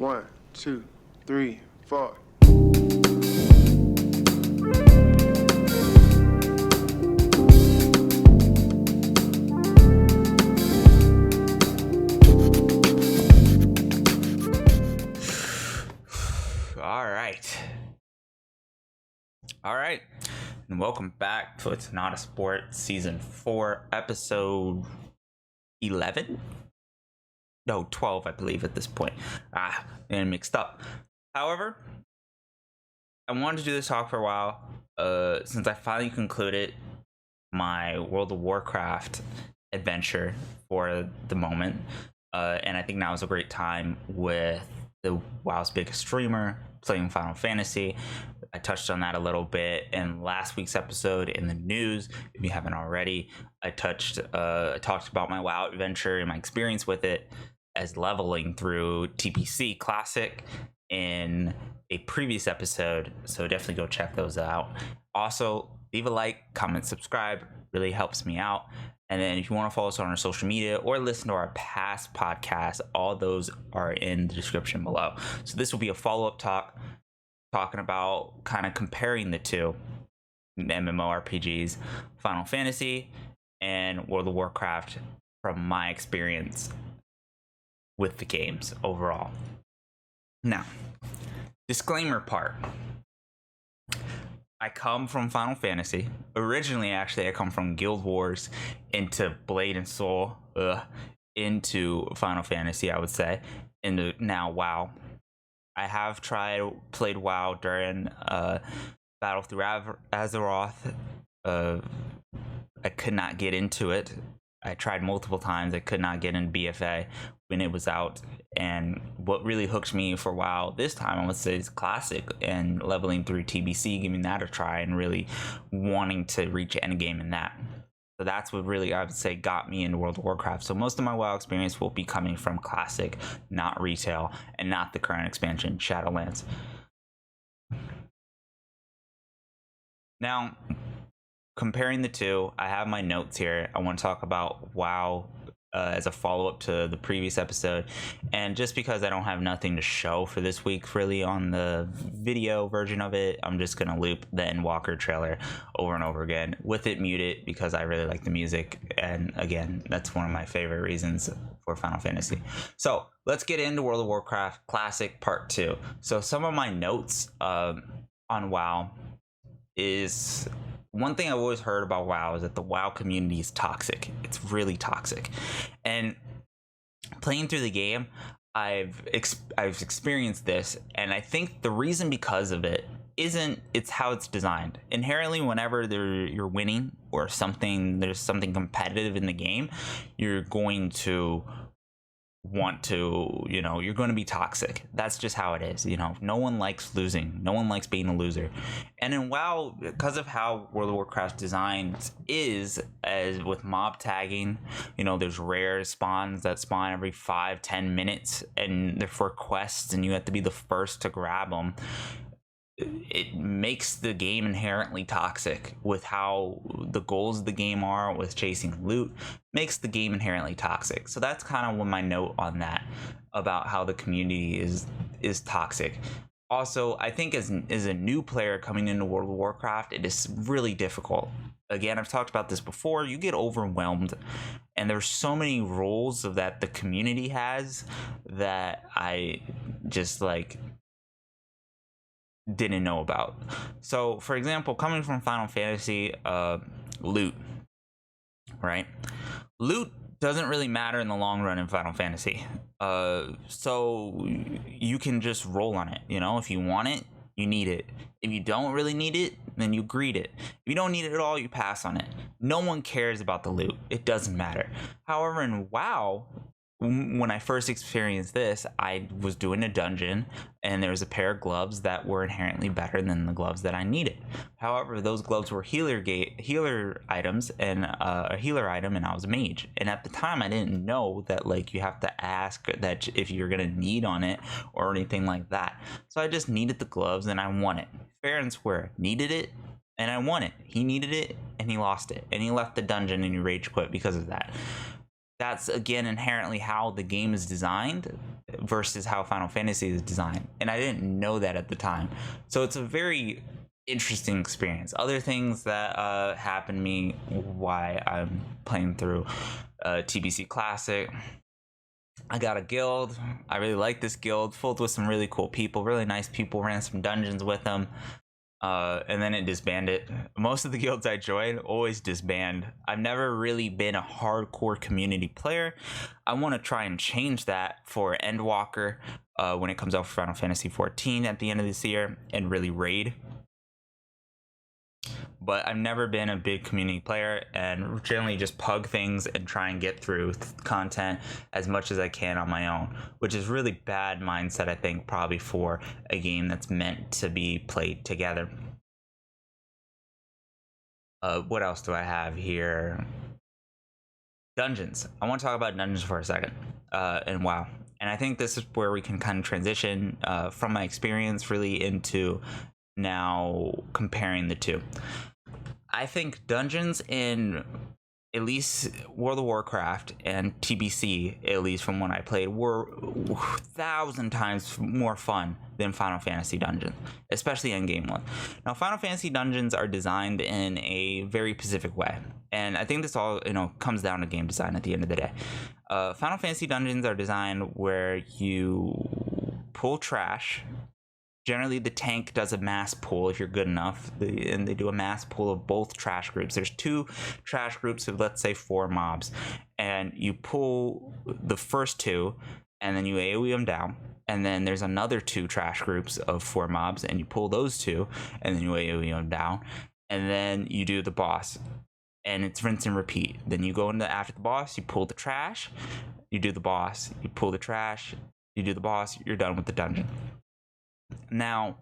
1, 2, 3, 4. All right, and welcome back to It's Not a Sport Season 4, Episode 11? No, 12, I believe, at this point. And mixed up. However, I wanted to do this talk for a while, since I finally concluded my World of Warcraft adventure for the moment. And I think now is a great time with the WoW's biggest streamer playing Final Fantasy. I touched on that a little bit in last week's episode in the news. If you haven't already, I talked about my WoW adventure and my experience with it as leveling through TPC Classic in a previous episode. So definitely go check those out. Also, leave a like, comment, subscribe. Really helps me out. And then if you want to follow us on our social media or listen to our past podcasts, all those are in the description below. So this will be a follow-up talk talking about kind of comparing the two MMORPGs, Final Fantasy and World of Warcraft, from my experience with the games overall. Now, disclaimer part. I come from Final Fantasy. Originally, actually, I come from Guild Wars into Blade and Soul, into Final Fantasy, I would say, into now WoW. I have played WoW during Battle Through Azeroth. I could not get into it. I tried multiple times. I could not get in BFA when it was out. And what really hooked me for WoW this time, I would say, is Classic and leveling through TBC, giving that a try, and really wanting to reach endgame in that. So that's what really, I would say, got me into World of Warcraft. So most of my WoW experience will be coming from Classic, not retail, and not the current expansion, Shadowlands. Now, comparing the two, I have my notes here. I want to talk about WoW as a follow-up to the previous episode, and just because I don't have nothing to show for this week really on the video version of it, I'm just gonna loop the Endwalker trailer over and over again with it muted because I really like the music, and again, that's one of my favorite reasons for Final Fantasy. So let's get into World of Warcraft Classic Part 2. So some of my notes on WoW is, one thing I've always heard about WoW is that the WoW community is toxic. It's really toxic. And playing through the game, I've experienced this, and I think the reason because of it it's how it's designed. Inherently, whenever you're winning or there's something competitive in the game, you're going to want to, you're going to be toxic. That's just how it is. No one likes losing. No one likes being a loser. And in WoW, because of how World of Warcraft designs is, as with mob tagging, there's rare spawns that spawn every 5-10 minutes, and they're for quests, and you have to be the first to grab them. It makes the game inherently toxic with how the goals of the game are, with chasing loot, makes the game inherently toxic. So that's kind of my note on that, about how the community is toxic. Also, I think as a new player coming into World of Warcraft, it is really difficult. Again, I've talked about this before. You get overwhelmed, and there's so many rules that the community has that I just didn't know about. So for example, coming from Final Fantasy, loot, right? Loot doesn't really matter in the long run in Final Fantasy. So you can just roll on it. If you want it, you need it. If you don't really need it, then you greed it. If you don't need it at all, you pass on it. No one cares about the loot. It doesn't matter. However, in WoW, when I first experienced this, I was doing a dungeon, and there was a pair of gloves that were inherently better than the gloves that I needed. However, those gloves were healer items, and a healer item, and I was a mage. And at the time, I didn't know that you have to ask that if you're gonna need on it or anything like that. So I just needed the gloves, and I won it. Fair and square. Needed it, and I won it. He needed it, and he lost it, and he left the dungeon, and he rage quit because of that. that's again inherently how the game is designed versus how Final Fantasy is designed, and I didn't know that at the time. So it's a very interesting experience. Other things that happened to me why I'm playing through TBC Classic. I got a guild. I really like this guild, filled with some really cool people, really nice people. Ran some dungeons with them. And then it disbanded. Most of the guilds I joined always disband. I've never really been a hardcore community player. I want to try and change that for Endwalker when it comes out for Final Fantasy 14 at the end of this year, and really raid. But I've never been a big community player, and generally just pug things and try and get through content as much as I can on my own, which is really bad mindset, I think, probably for a game that's meant to be played together. What else do I have here? Dungeons. I want to talk about dungeons for a second, and WoW. And I think this is where we can kind of transition from my experience really into now comparing the two. I think dungeons in at least World of Warcraft and TBC, at least from when I played, were 1,000 times more fun than Final Fantasy dungeons, especially endgame ones. Now, Final Fantasy dungeons are designed in a very specific way, and I think this all comes down to game design at the end of the day. Final Fantasy dungeons are designed where you pull trash. Generally, the tank does a mass pull if you're good enough, and they do a mass pull of both trash groups. There's 2 trash groups of, let's say, 4 mobs, and you pull the first 2, and then you AoE them down, and then there's another 2 trash groups of 4 mobs, and you pull those 2, and then you AoE them down, and then you do the boss, and it's rinse and repeat. Then you go into after the boss, you pull the trash, you do the boss, you pull the trash, you do the boss, you're done with the dungeon. Now,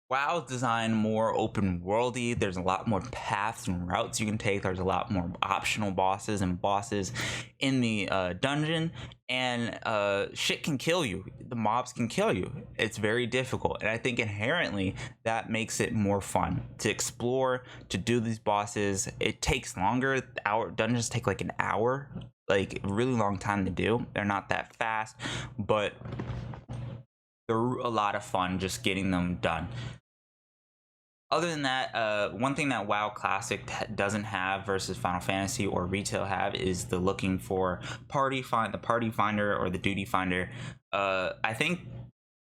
WoW is designed more open worldy. There's a lot more paths and routes you can take. There's a lot more optional bosses in the dungeon, and shit can kill you. The mobs can kill you. It's very difficult, and I think inherently that makes it more fun to explore, to do these bosses. It takes longer. Our dungeons take like an hour, like a really long time to do. They're not that fast, but they're a lot of fun just getting them done. Other than that, one thing that WoW Classic doesn't have versus Final Fantasy or Retail have is the looking for the party finder or the duty finder. I think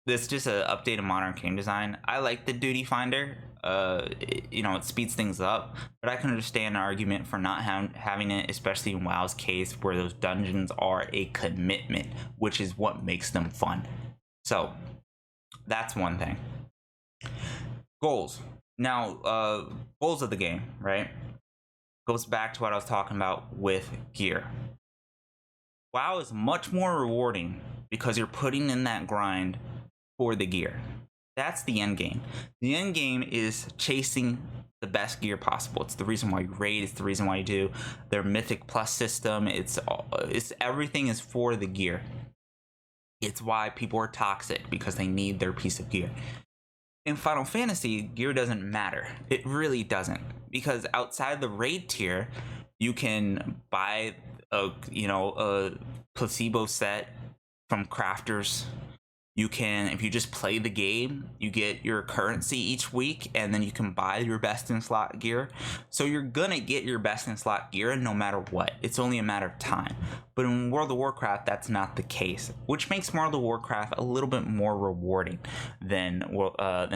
this is just an updated modern game design. I like the duty finder. It speeds things up, but I can understand an argument for not having it, especially in WoW's case where those dungeons are a commitment, which is what makes them fun. So that's one thing. Goals. Now, goals of the game, right? Goes back to what I was talking about with gear. WoW is much more rewarding because you're putting in that grind for the gear. That's the end game. The end game is chasing the best gear possible. It's the reason why you raid. It's the reason why you do their Mythic Plus system. It's everything is for the gear. It's why people are toxic, because they need their piece of gear. In Final Fantasy, gear doesn't matter. It really doesn't, because outside the raid tier, you can buy a placebo set from crafters. You can, if you just play the game, you get your currency each week, and then you can buy your best in slot gear. So you're gonna get your best in slot gear no matter what. It's only a matter of time. But in World of Warcraft, that's not the case, which makes World of Warcraft a little bit more rewarding than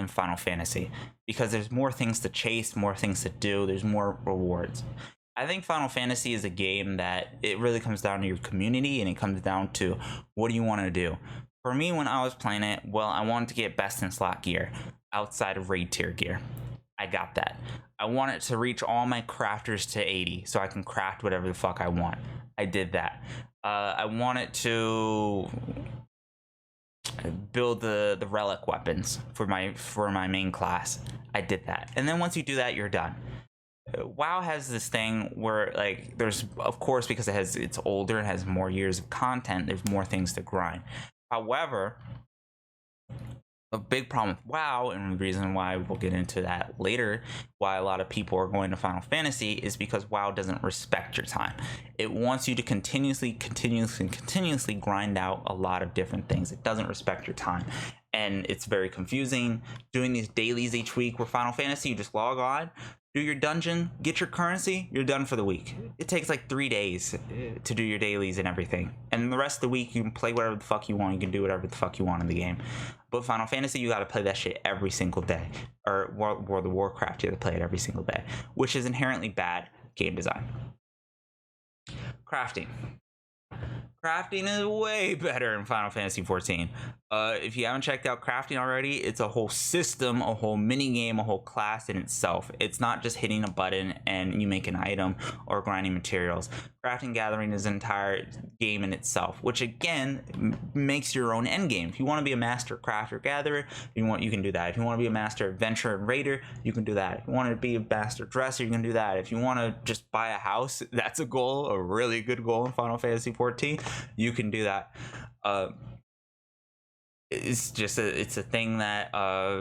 Final Fantasy, because there's more things to chase, more things to do, there's more rewards. I think Final Fantasy is a game that it really comes down to your community, and it comes down to what do you want to do. For me, when I was playing it, well, I wanted to get best in slot gear outside of raid tier gear. I got that. I wanted to reach all my crafters to 80 so I can craft whatever the fuck I want. I did that. I wanted to build the relic weapons for my main class. I did that. And then once you do that, you're done. WoW has this thing where, like, there's, of course, because it's older and has more years of content, there's more things to grind. However, a big problem with WoW, and the reason why we'll get into that later, why a lot of people are going to Final Fantasy, is because WoW doesn't respect your time. It wants you to continuously grind out a lot of different things. It doesn't respect your time, and it's very confusing. Doing these dailies each week with Final Fantasy, you just log on, do your dungeon, get your currency, you're done for the week. It takes like 3 days to do your dailies and everything. And the rest of the week, you can play whatever the fuck you want. You can do whatever the fuck you want in the game. But Final Fantasy, you gotta play that shit every single day. Or World of Warcraft, you have to play it every single day. Which is inherently bad game design. Crafting. Crafting is way better in Final Fantasy 14. If you haven't checked out crafting already, it's a whole system, a whole mini game, a whole class in itself. It's not just hitting a button and you make an item or grinding materials. Crafting gathering is an entire game in itself, which again makes your own end game. If you want to be a master crafter gatherer, you can do that. If you want to be a master adventurer and raider, you can do that. If you want to be a master dresser, you can do that. If you want to just buy a house, that's a goal, a really good goal in Final Fantasy 14. You can do that. It's a thing that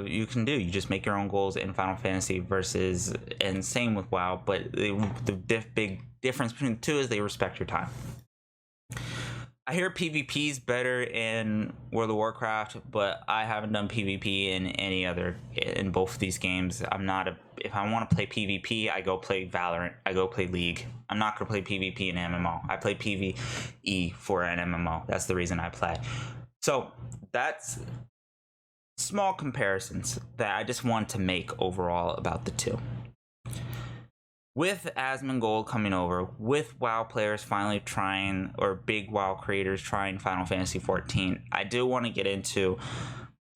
you can do. You just make your own goals in Final Fantasy versus, and same with WoW, but the big difference between the two is they respect your time. I hear PvP is better in World of Warcraft, but I haven't done PvP in both of these games. If I want to play PvP, I go play Valorant, I go play League. I'm not going to play PvP in MMO. I play PvE for an MMO. That's the reason I play. So that's small comparisons that I just want to make overall about the two. With Asmongold coming over, with WoW players finally trying, or big WoW creators trying Final Fantasy 14, I do want to get into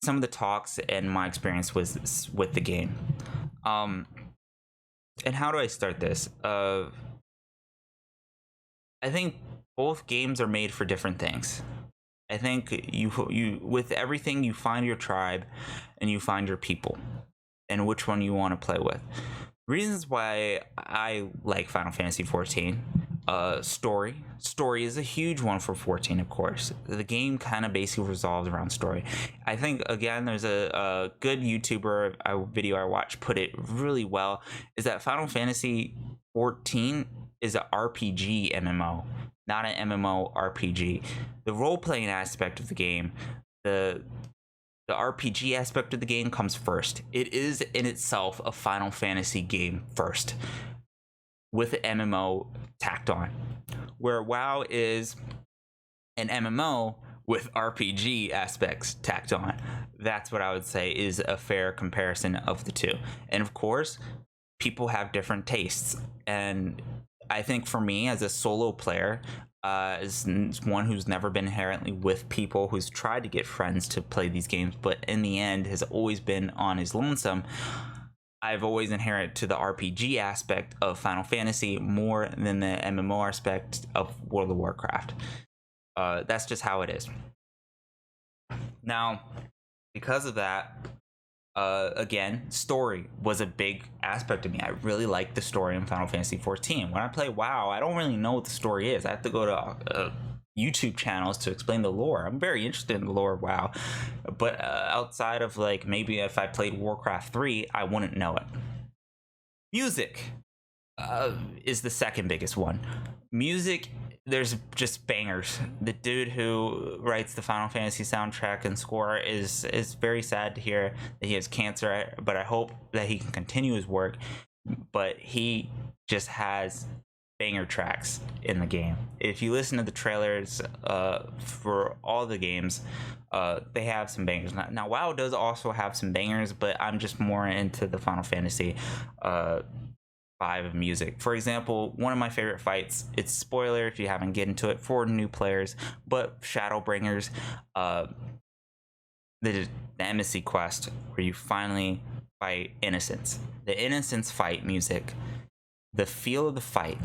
some of the talks and my experience with the game. And how do I start this? I think both games are made for different things. I think you with everything, you find your tribe and you find your people and which one you want to play with. Reasons why I like Final Fantasy 14. Story is a huge one for 14, of course. The game kind of basically resolves around story. I think, again, there's a good YouTuber video I watched put it really well, is that Final Fantasy 14 is an RPG MMO, not an MMORPG. The role-playing aspect of the game, the RPG aspect of the game comes first. It is in itself a Final Fantasy game first, with an MMO tacked on, where WoW is an MMO with RPG aspects tacked on. That's what I would say is a fair comparison of the two. And of course, people have different tastes, and I think for me as a solo player, as one who's never been inherently with people, who's tried to get friends to play these games, but in the end has always been on his lonesome, I've always inherited to the RPG aspect of Final Fantasy more than the MMO aspect of World of Warcraft. That's just how it is. Now, because of that, again, story was a big aspect of me. I really like the story in Final Fantasy 14. When I play WoW, I don't really know what the story is. I have to go to YouTube channels to explain the lore. I'm very interested in the lore of WoW, but outside of like maybe if I played Warcraft 3, I wouldn't know it. Music is the second biggest one. Music, there's just bangers. The dude who writes the Final Fantasy soundtrack and score is very sad to hear that he has cancer, but I hope that he can continue his work. But he just has banger tracks in the game. If you listen to the trailers for all the games, they have some bangers. Now WoW does also have some bangers, but I'm just more into the Final Fantasy vibe of music. For example, one of my favorite fights, it's spoiler if you haven't get into it for new players, but Shadowbringers, the embassy quest where you finally fight Innocence. The Innocence fight music, the feel of the fight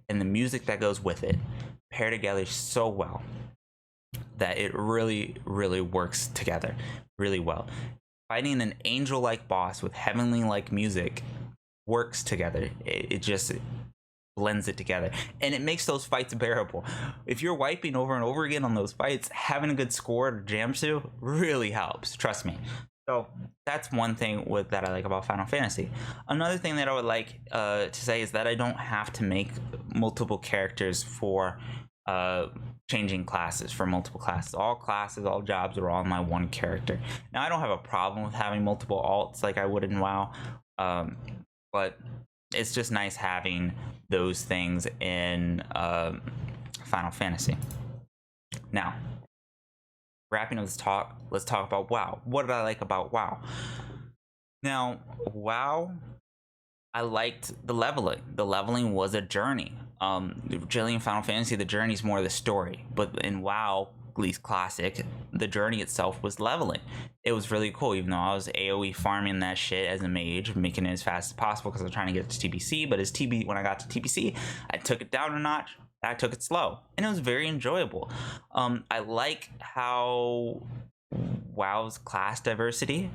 and the music that goes with it pair together so well that it really, really works together really well. Fighting an angel-like boss with heavenly-like music works together. It just, blends it together, and it makes those fights bearable. If you're wiping over and over again on those fights, having a good score to jam to really helps, trust me. So that's one thing that I like about Final Fantasy. Another thing that I would like to say is that I don't have to make multiple characters for changing classes, for multiple classes. All jobs are all my one character. Now, I don't have a problem with having multiple alts like I would in WoW, but it's just nice having those things in Final Fantasy. Now, wrapping up this talk, let's talk about WoW. What did I like about WoW? Now, WoW, I liked the leveling. The leveling was a journey. Generally in Final Fantasy, the journey is more the story, but in WoW, at least Classic, the journey itself was leveling. It was really cool, even though I was AoE farming that shit as a mage, making it as fast as possible because I was trying to get to TBC. But when I got to TBC, I took it down a notch. I took it slow, and it was very enjoyable. I like how WoW's class diversity.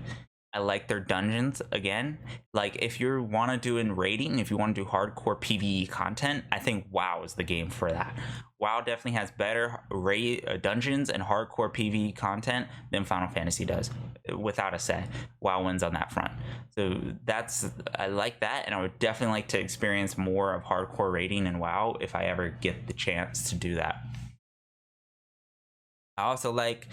I like their dungeons. Again, like if you want to do in raiding, if you want to do hardcore PvE content, I think WoW is the game for that. WoW definitely has better dungeons and hardcore PvE content than Final Fantasy does, without a say. WoW wins on that front. So I like that, and I would definitely like to experience more of hardcore raiding in WoW if I ever get the chance to do that. I also like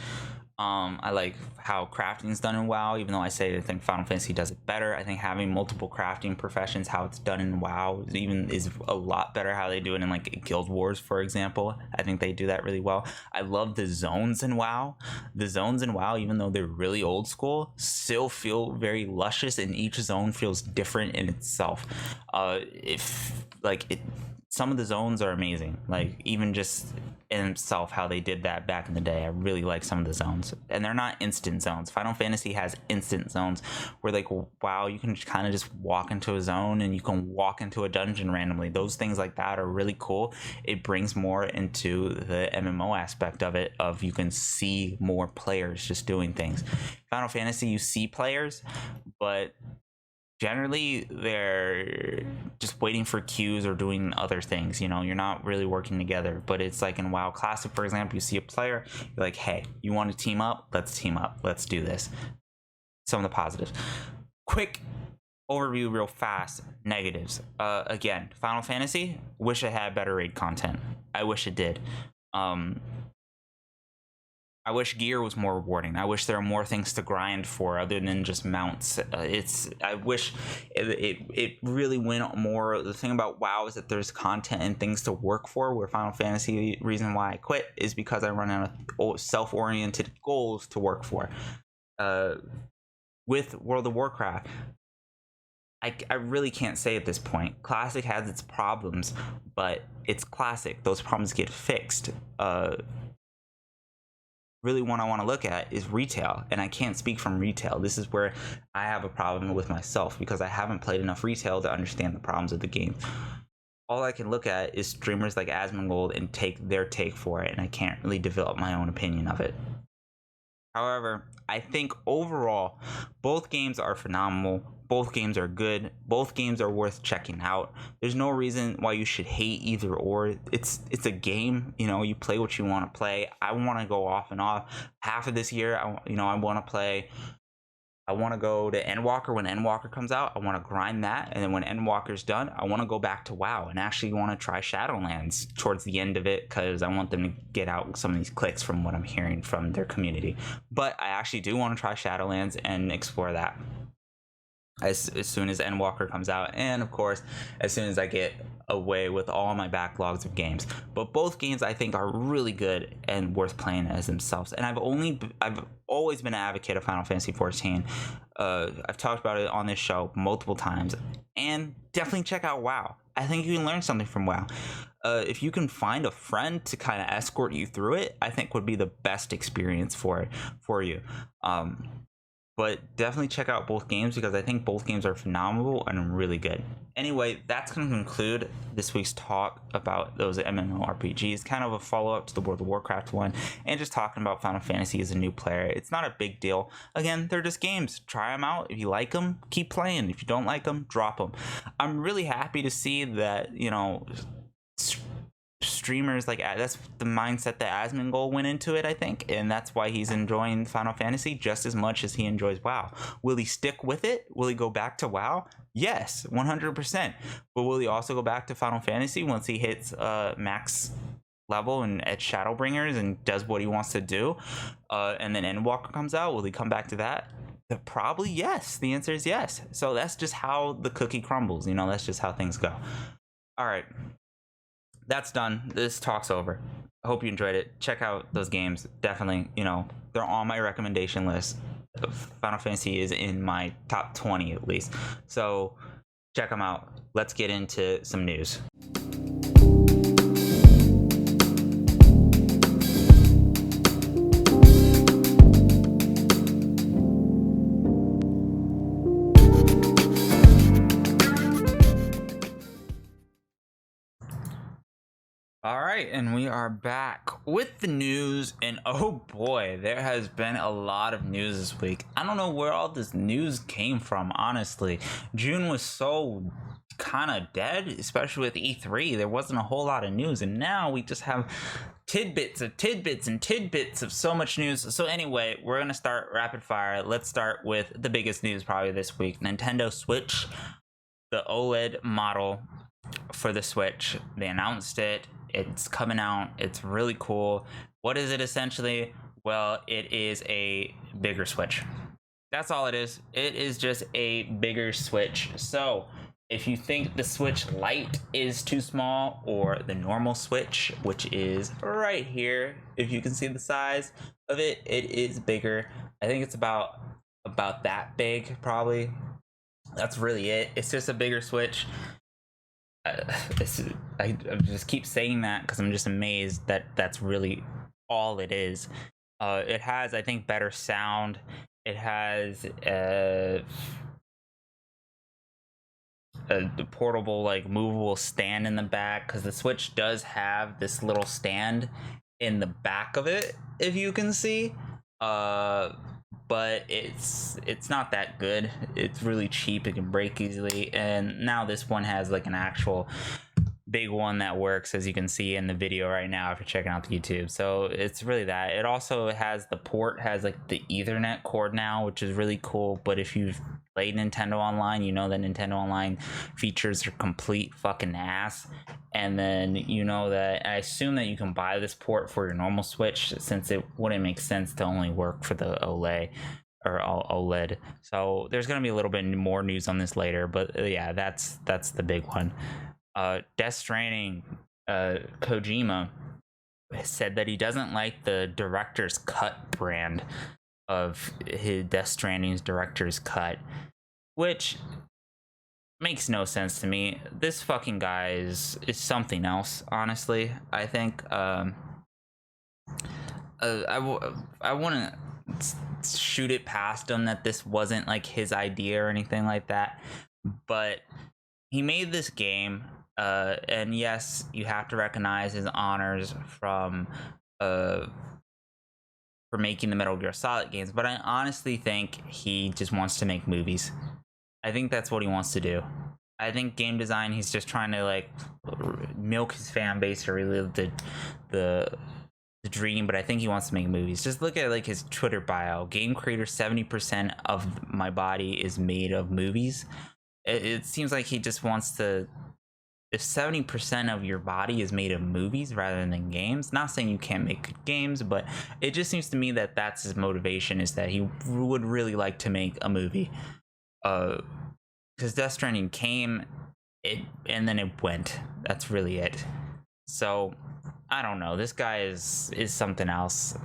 I like how crafting is done in WoW, even though I think Final Fantasy does it better. I think having multiple crafting professions, how it's done in WoW, is a lot better how they do it in like Guild Wars, for example. I think they do that really well. I love the zones in WoW. The zones in WoW, even though they're really old school, still feel very luscious, and each zone feels different in itself. Some of the zones are amazing, like even just in itself how they did that back in the day. I really like some of the zones, and they're not instant zones. Final Fantasy has instant zones where like WoW, you can kind of just walk into a zone and you can walk into a dungeon randomly. Those things like that are really cool. It brings more into the MMO aspect of it, of you can see more players just doing things. Final Fantasy, you see players, but generally they're just waiting for queues or doing other things. You're not really working together. But it's like in WoW Classic, for example, you see a player, you're like, hey, you want to team up? Let's team up, let's do this. Some of the positives. Quick overview real fast. Negatives. Again, Final Fantasy, wish it had better raid content. I wish it did. I wish gear was more rewarding. I wish there were more things to grind for other than just mounts. I wish it really went more. The thing about WoW is that there's content and things to work for, where Final Fantasy, reason why I quit is because I run out of self-oriented goals to work for. With World of Warcraft, I really can't say at this point. Classic has its problems, but it's Classic. Those problems get fixed. Really, what I want to look at is retail, and I can't speak from retail. This is where I have a problem with myself, because I haven't played enough retail to understand the problems of the game. All I can look at is streamers like Asmongold and take their take for it, and I can't really develop my own opinion of it. However, I think overall, both games are phenomenal. Both games are good. Both games are worth checking out. There's no reason why you should hate either or. It's a game. You play what you want to play. I want to go off and off. Half of this year, I want to play. I want to go to Endwalker when Endwalker comes out. I want to grind that, and then when Endwalker's done, I want to go back to WoW and actually want to try Shadowlands towards the end of it, because I want them to get out some of these clicks from what I'm hearing from their community. But I actually do want to try Shadowlands and explore that as soon as Endwalker comes out, and of course as soon as I get away with all my backlogs of games. But both games I think are really good and worth playing as themselves, and I've always been an advocate of Final Fantasy 14. I've talked about it on this show multiple times, and definitely check out WoW. I think you can learn something from WoW. If you can find a friend to kind of escort you through it, I think would be the best experience for you. but definitely check out both games because I think both games are phenomenal and really good. Anyway, that's going to conclude this week's talk about those MMORPGs, kind of a follow-up to the World of Warcraft one, and just talking about Final Fantasy as a new player. It's not a big deal. Again, they're just games. Try them out. If you like them, keep playing. If you don't like them, drop them. I'm really happy to see that, you know, streamers like that's the mindset that Asmongold went into it, I think, and that's why he's enjoying Final Fantasy just as much as he enjoys WoW. Will he stick with it? Will he go back to WoW? Yes, 100%. But will he also go back to Final Fantasy once he hits max level and at Shadowbringers and does what he wants to do, and then Endwalker comes out? Will he come back to that? Probably yes. The answer is yes. So that's just how the cookie crumbles, you know. That's just how things go. All right, that's done. This talk's over. I hope you enjoyed it. Check out those games. Definitely, you know, they're on my recommendation list. Final Fantasy is in my top 20 at least. So check them out. Let's get into some news. All right, and we are back with the news, and oh boy, there has been a lot of news this week. I don't know where all this news came from, honestly. June was so kind of dead, especially with E3. There wasn't a whole lot of news, and now we just have tidbits of so much news. So anyway, we're gonna start rapid fire. Let's start with the biggest news probably this week. Nintendo Switch, the OLED model for the Switch. They announced it. It's coming out. It's really cool. What is it essentially? Well, it is a bigger Switch. That's all it is. It is just a bigger Switch. So if you think the Switch Lite is too small, or the normal Switch, which is right here, if you can see the size of it, it is bigger. I think it's about that big, probably. That's really it. It's just a bigger Switch. I just keep saying that because I'm just amazed that that's really all it is. It has, I think, better sound. It has a portable, like, movable stand in the back, because the Switch does have this little stand in the back of it, if you can see. But it's not that good. It's really cheap. It can break easily, and now this one has like an actual big one that works, as you can see in the video right now if you're checking out the YouTube. So it's really that. It also has the port, has like the Ethernet cord now, which is really cool. But if you've played Nintendo Online, you know that Nintendo Online features are complete fucking ass. And then you know that I assume that you can buy this port for your normal Switch, since it wouldn't make sense to only work for the OLED. So there's gonna be a little bit more news on this later, but yeah, that's the big one. Death Stranding, Kojima said that he doesn't like the director's cut brand of his Death Stranding's director's cut, which makes no sense to me. This fucking guy is something else, honestly. I think I wouldn't shoot it past him that this wasn't like his idea or anything like that, but he made this game, and yes, you have to recognize his honors from for making the Metal Gear Solid games, but I honestly think he just wants to make movies. I think that's what he wants to do. I think game design, he's just trying to like milk his fan base or relive the dream, but I think he wants to make movies. Just look at like his Twitter bio. Game creator, 70% of my body is made of movies. It seems like he just wants to, if 70% of your body is made of movies rather than games, not saying you can't make good games, but it just seems to me that that's his motivation, is that he would really like to make a movie. Because Death Stranding came, and then it went. That's really it. So I don't know. This guy is something else.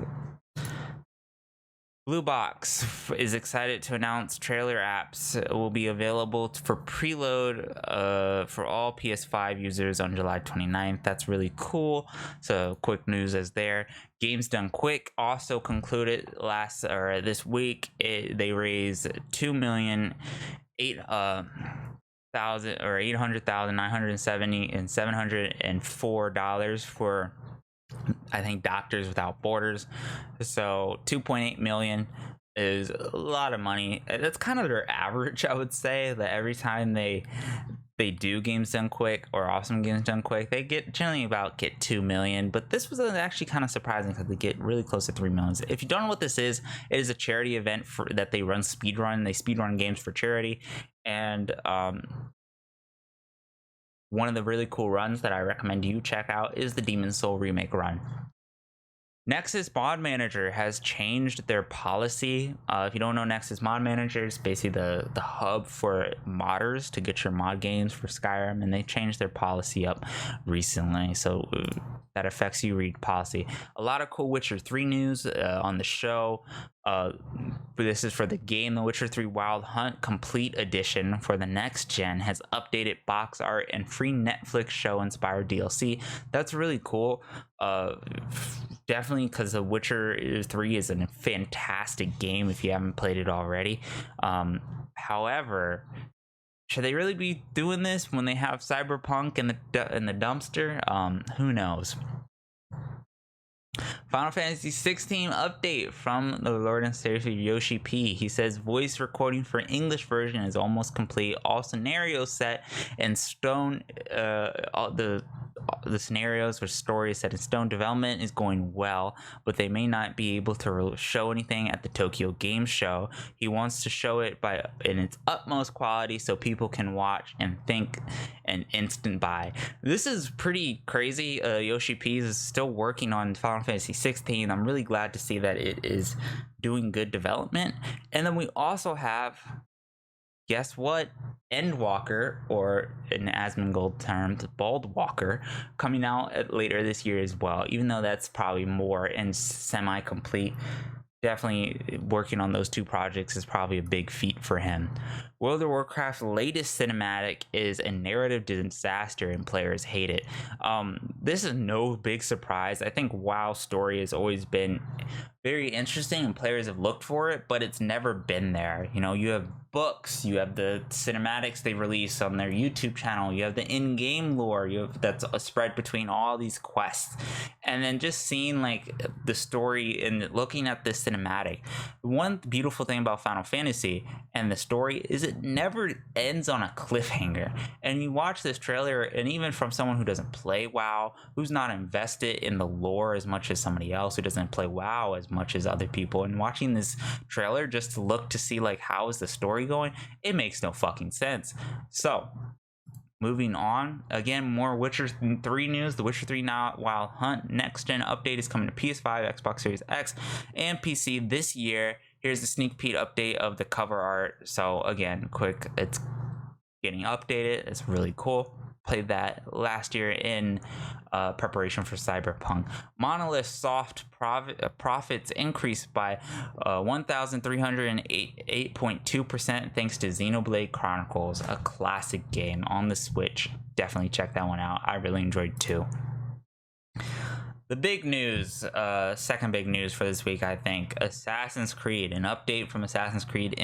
Blue Box is excited to announce trailer apps will be available for preload for all PS5 users on July 29th. That's really cool. So quick news as there. Games Done Quick also concluded this week. They raised $2,008,970 for, I think, Doctors Without Borders. So 2.8 million is a lot of money. That's kind of their average, I would say, that every time they do Games Done Quick or Awesome Games Done Quick, they generally get 2 million. But this was actually kind of surprising because they get really close to 3 million. If you don't know what this is, it is a charity event that they run speedrun. They speedrun games for charity. And one of the really cool runs that I recommend you check out is the Demon's Soul remake run. Nexus Mod Manager has changed their policy. If you don't know, Nexus Mod Manager is basically the hub for modders to get your mod games for Skyrim, and they changed their policy up recently, so that affects you read policy. A lot of cool Witcher 3 news on the show. This is for the game. The Witcher 3 Wild Hunt Complete Edition for the next gen has updated box art and free Netflix show inspired DLC. That's really cool. Definitely, because The Witcher 3 is a fantastic game if you haven't played it already. However, should they really be doing this when they have Cyberpunk in the dumpster? Who knows? Final Fantasy 16 update from the Lord and Savior Yoshi P. He says voice recording for English version is almost complete. All scenarios set in stone. The scenarios with stories set in stone. Development is going well, but they may not be able to show anything at the Tokyo Game Show. He wants to show it in its utmost quality so people can watch and think an instant buy. This is pretty crazy. Yoshi P is still working on Final Fantasy 16. I'm really glad to see that it is doing good development. And then we also have, guess what, Endwalker, or in Asmongold terms, Baldwalker, coming out later this year as well, even though that's probably more and semi-complete. Definitely working on those two projects is probably a big feat for him. World of Warcraft's latest cinematic is a narrative disaster and players hate it. This is no big surprise. I think WoW's story has always been very interesting and players have looked for it, but it's never been there. You know, you have books, you have the cinematics they release on their YouTube channel, you have the in-game lore, that's a spread between all these quests, and then just seeing like the story and looking at this cinematic. One beautiful thing about Final Fantasy and the story is it never ends on a cliffhanger. And you watch this trailer, and even from someone who doesn't play WoW, who's not invested in the lore as much as somebody else who doesn't play WoW as much as other people, and watching this trailer just to look to see like how is the story going, it makes no fucking sense. So moving on, again, more Witcher 3 news. The Witcher 3 Wild Hunt next gen update is coming to PS5, Xbox Series X, and PC this year. Here's the sneak peek update of the cover art. So again, quick, it's getting updated. It's really cool. Played that last year in preparation for Cyberpunk. Monolith Soft profits increased by 1,308.2% thanks to Xenoblade Chronicles, a classic game on the Switch. Definitely check that one out. I really enjoyed it too. The big news, second big news for this week, I think, Assassin's Creed, an update from Assassin's Creed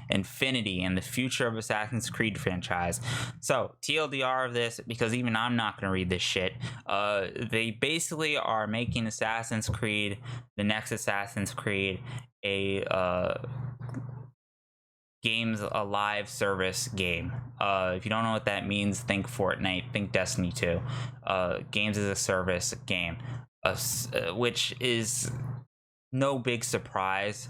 Infinity and the future of Assassin's Creed franchise. So, TLDR of this, because even I'm not going to read this shit, they basically are making Assassin's Creed, the next Assassin's Creed, a games a live service game. If you don't know what that means, think Fortnite, think Destiny 2. Games as a service game, which is no big surprise.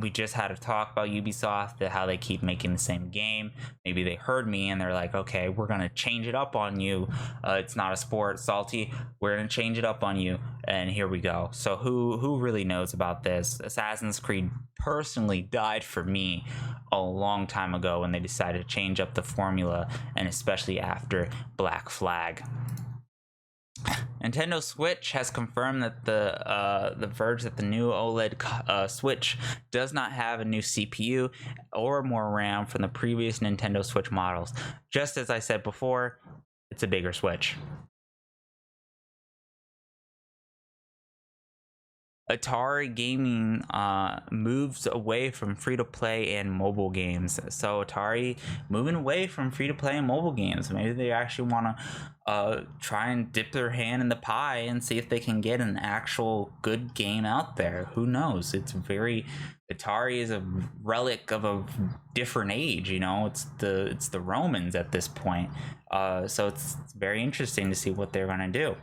We just had a talk about Ubisoft, how they keep making the same game. Maybe they heard me and they're like, okay, we're gonna change it up on you. It's not a sport, salty, we're gonna change it up on you, and here we go. So who really knows about this? Assassin's Creed personally died for me a long time ago when they decided to change up the formula, and especially after Black Flag. Nintendo Switch has confirmed that the Verge that the new OLED Switch does not have a new CPU or more RAM from the previous Nintendo Switch models. Just as I said before, it's a bigger Switch. Atari Gaming moves away from free-to-play and mobile games. So Atari moving away from free-to-play and mobile games. Maybe they actually want to try and dip their hand in the pie and see if they can get an actual good game out there. Who knows? Atari is a relic of a different age. It's the Romans at this point. So it's very interesting to see what they're gonna do.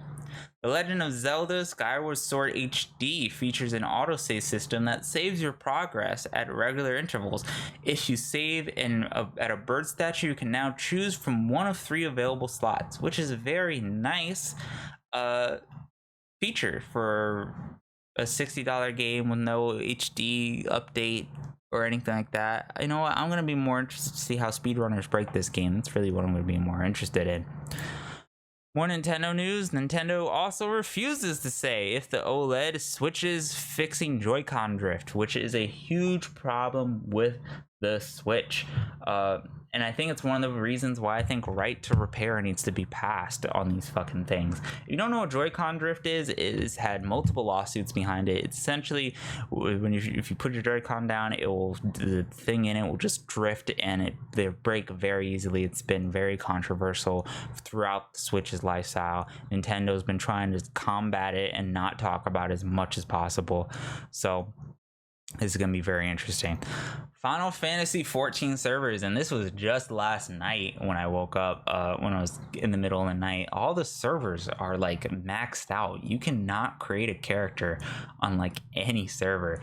The Legend of Zelda Skyward Sword HD features an autosave system that saves your progress at regular intervals. If you save at a bird statue, you can now choose from one of 3 available slots, which is a very nice feature for a $60 game with no HD update or anything like that. You know what? I'm going to be more interested to see how speedrunners break this game. That's really what I'm going to be more interested in. More Nintendo news. Nintendo also refuses to say if the OLED Switch is fixing Joy-Con drift, which is a huge problem with the Switch. And I think it's one of the reasons why I think right to repair needs to be passed on these fucking things. If you don't know what Joy-Con drift is, it's had multiple lawsuits behind it. It's essentially if you put your Joy-Con down, the thing in it will just drift and they break very easily. It's been very controversial throughout the Switch's lifestyle. Nintendo's been trying to combat it and not talk about it as much as possible. So this is going to be very interesting. Final Fantasy 14 servers, and this was just last night when I woke up, when I was in the middle of the night. All the servers are like maxed out. You cannot create a character on like any server.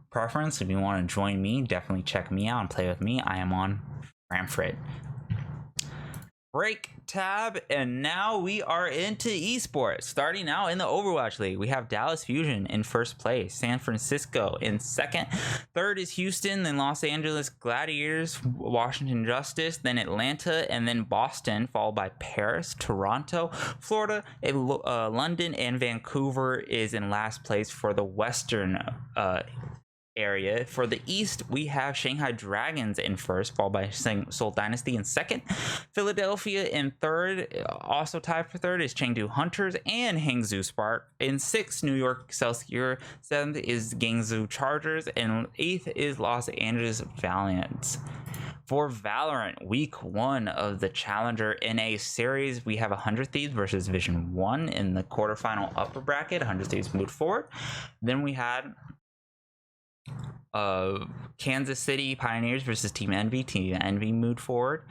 Preference, if you want to join me, definitely check me out and play with me. I am on Frankfurt. Break tab, and now we are into esports. Starting out in the Overwatch League, we have Dallas Fusion in first place, San Francisco in second, third is Houston, then Los Angeles Gladiators, Washington Justice, then Atlanta, and then Boston, followed by Paris, Toronto, Florida, London, and Vancouver is in last place for the Western area. For the East, we have Shanghai Dragons in first, followed by Seoul Dynasty in second, Philadelphia in third. Also tied for third is Chengdu Hunters and Hangzhou Spark. In sixth, New York Excelsior. Seventh is Guangzhou Chargers, and eighth is Los Angeles Valiants. For Valorant, week 1 of the Challenger NA series, we have 100 Thieves versus Vision 1 in the quarterfinal upper bracket. 100 Thieves moved forward. Then we had Kansas City Pioneers versus Team Envy. Team Envy moved forward.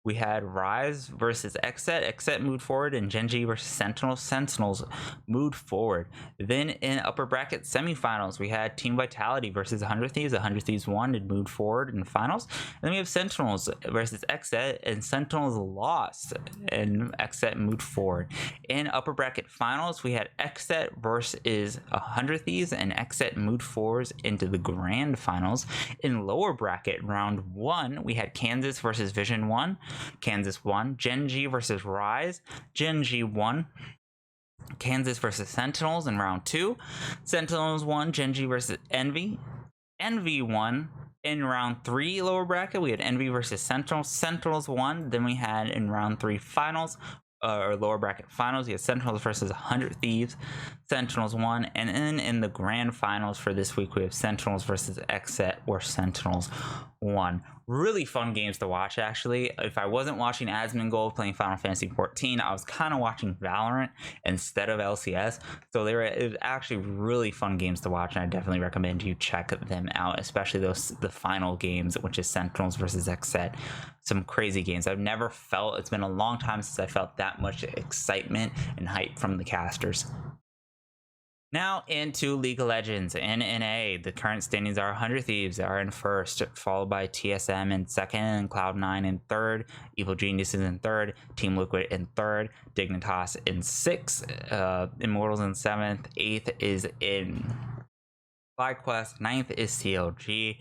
We had Rise versus Xset. Xset moved forward, and Genji versus Sentinels. Sentinels moved forward. Then in upper bracket semifinals, we had Team Vitality versus 100 Thieves. 100 Thieves won and moved forward in the finals. And then we have Sentinels versus Xset, and Sentinels lost, and Xset moved forward. In upper bracket finals, we had Xset versus 100 Thieves, and Xset moved forward into the grand finals. In lower bracket round 1, we had Kansas versus Vision 1. Kansas won. Genji versus Rise. Genji won. Kansas versus Sentinels in round 2. Sentinels won. Genji versus Envy. Envy won. In round 3 lower bracket, we had Envy versus Sentinels. Sentinels won. Then we had in round 3 finals, or lower bracket finals, we had Sentinels versus 100 Thieves. Sentinels won. And then in the grand finals for this week, we have Sentinels versus Xset, where Sentinels won. Really fun games to watch, actually. If I wasn't watching Asmongold playing Final Fantasy 14, I was kind of watching Valorant instead of LCS. So it was actually really fun games to watch, and I definitely recommend you check them out, especially the final games, which is Sentinels versus Xset. Some crazy games. It's been a long time since I felt that much excitement and hype from the casters. Now into League of Legends and NA. The current standings are 100 Thieves are in first, followed by TSM in second, and Cloud9 in third, Evil Geniuses in third, Team Liquid in third, Dignitas in sixth, Immortals in seventh, eighth is in FlyQuest, ninth is CLG,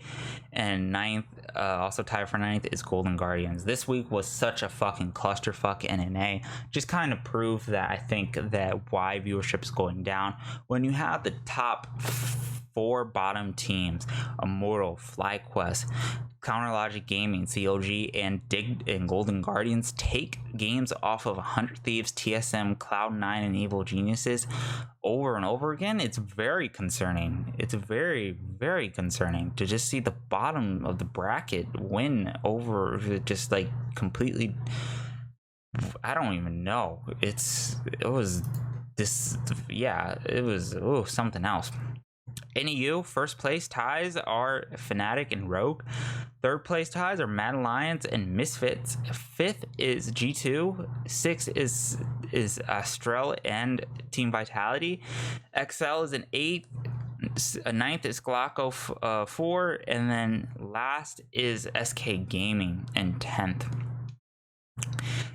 and ninth, also tied for ninth, is Golden Guardians. This week was such a fucking clusterfuck in NA. Just kind of proved that I think that why viewership is going down. When you have the top 4 bottom teams: Immortal, FlyQuest, Counterlogic Gaming, COG, and Dig and Golden Guardians take games off of 100 Thieves, TSM, Cloud9, and Evil Geniuses over and over again. It's very concerning. It's very, very concerning to just see the bottom of the bracket win over just like completely. I don't even know. It was something else. NEU first place ties are Fnatic and Rogue. Third place ties are Mad Lions and Misfits. Fifth is G2. Sixth is Astrel and Team Vitality. XL is an 8th. Ninth is Glocko 4, and then last is SK Gaming in 10th.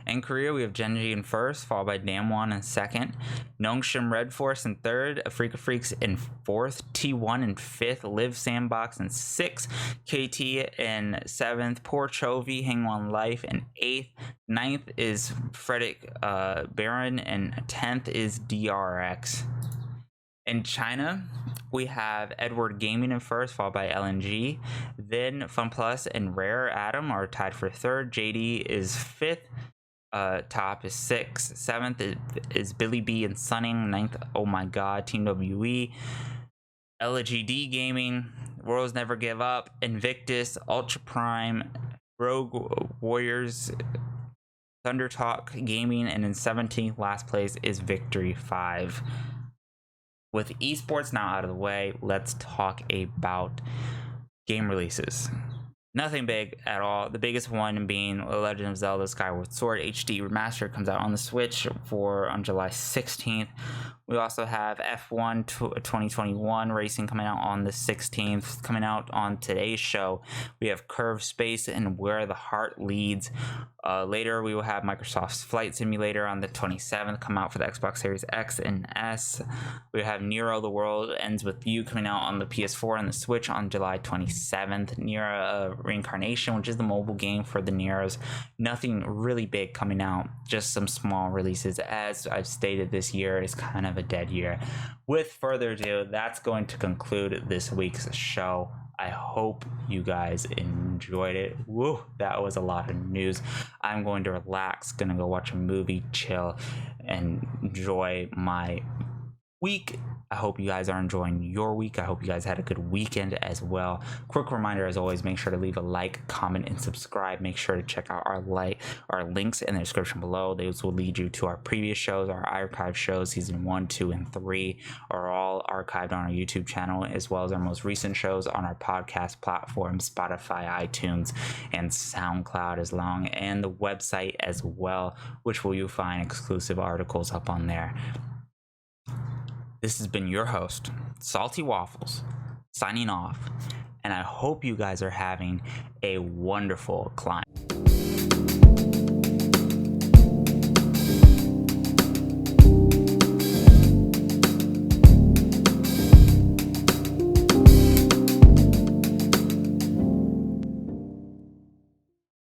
In Korea, we have Genji in first, followed by Damwon in second, Nongshim Red Force in third, Afrika Freaks in fourth, T1 in fifth, Live Sandbox in sixth, KT in seventh, Poor Chovy, Hangwon Life in eighth, ninth is Frederick Baron, and 10th is DRX. In China, we have Edward Gaming in first, followed by LNG. Then FunPlus and Rare Atom are tied for third. JD is fifth. Top is sixth. Seventh is Billy B and Sunning. Ninth, oh my god, Team WE. LGD Gaming, Worlds Never Give Up, Invictus, Ultra Prime, Rogue Warriors, Thunder Talk Gaming, and in 17th, last place is Victory 5. With esports now out of the way, let's talk about game releases. Nothing big at all. The biggest one being Legend of Zelda Skyward Sword HD Remastered comes out on the Switch on July 16th. We also have F1 2021 racing coming out on the 16th. Coming out on today's show, we have Curve Space and Where the Heart Leads. Later, we will have Microsoft's Flight Simulator on the 27th come out for the Xbox Series X and S. We have Nero: The World Ends With You coming out on the PS4 and the Switch on July 27th. Nero Reincarnation, which is the mobile game for the Neros. Nothing really big coming out, just some small releases. As I've stated, this year is kind of a dead year. With further ado, that's going to conclude this week's show. I hope you guys enjoyed it. Woo, that was a lot of news. I'm going to relax, gonna go watch a movie, chill, and enjoy my week. I hope you guys are enjoying your week. I hope you guys had a good weekend as well. Quick reminder, as always, make sure to leave a like, comment, and subscribe. Make sure to check out our links in the description below. Those will lead you to our previous shows, our archive shows. Season 1, 2, and 3 are all archived on our YouTube channel, as well as our most recent shows on our podcast platforms, Spotify, iTunes, and SoundCloud, and the website as well, which will you find exclusive articles up on there. This has been your host, Salty Waffles, signing off, and I hope you guys are having a wonderful climb.